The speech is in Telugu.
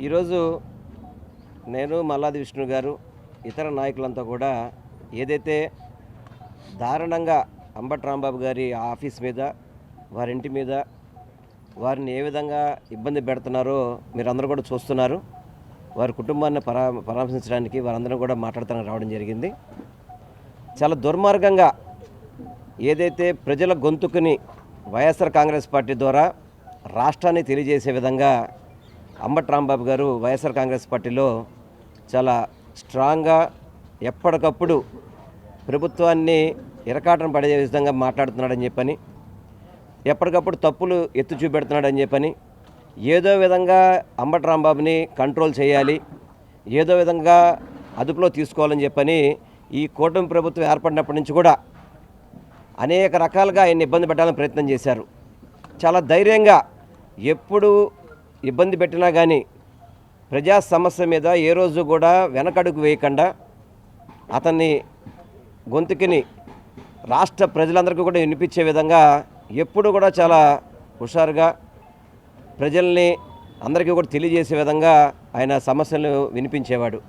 ఈరోజు నేను మల్లాది విష్ణు గారు ఇతర నాయకులంతా కూడా ఏదైతే దారుణంగా అంబటి రాంబాబు గారి ఆఫీస్ మీద వారి ఇంటి మీద వారిని ఏ విధంగా ఇబ్బంది పెడుతున్నారో మీరందరూ కూడా చూస్తున్నారు. వారి కుటుంబాన్ని పరామర్శించడానికి వారందరూ కూడా మాట్లాడతానికి రావడం జరిగింది. చాలా దుర్మార్గంగా ఏదైతే ప్రజల గొంతుకుని వైఎస్ఆర్ కాంగ్రెస్ పార్టీ ద్వారా రాష్ట్రాన్ని తెలియజేసే విధంగా అంబటి రాంబాబు గారు వైఎస్ఆర్ కాంగ్రెస్ పార్టీలో చాలా స్ట్రాంగ్గా ఎప్పటికప్పుడు ప్రభుత్వాన్ని ఇరకాటం పడే విధంగా మాట్లాడుతున్నాడని చెప్పని, ఎప్పటికప్పుడు తప్పులు ఎత్తి చూపెడుతున్నాడని చెప్పని, ఏదో విధంగా అంబటి రాంబాబుని కంట్రోల్ చేయాలి, ఏదో విధంగా అదుపులో తీసుకోవాలని చెప్పని ఈ కూటమి ప్రభుత్వం ఏర్పడినప్పటి నుంచి కూడా అనేక రకాలుగా ఆయన్ని ఇబ్బంది పెట్టాలని ప్రయత్నం చేశారు. చాలా ధైర్యంగా ఎప్పుడు ఇబ్బంది పెట్టినా కానీ ప్రజా సమస్య మీద ఏ రోజు కూడా వెనకడుగు వేయకుండా అతన్ని గొంతుకిని రాష్ట్ర ప్రజలందరికీ కూడా వినిపించే విధంగా ఎప్పుడు కూడా చాలా హుషారుగా ప్రజల్ని అందరికీ కూడా తెలియజేసే విధంగా ఆయన సమస్యలను వినిపించేవాడు.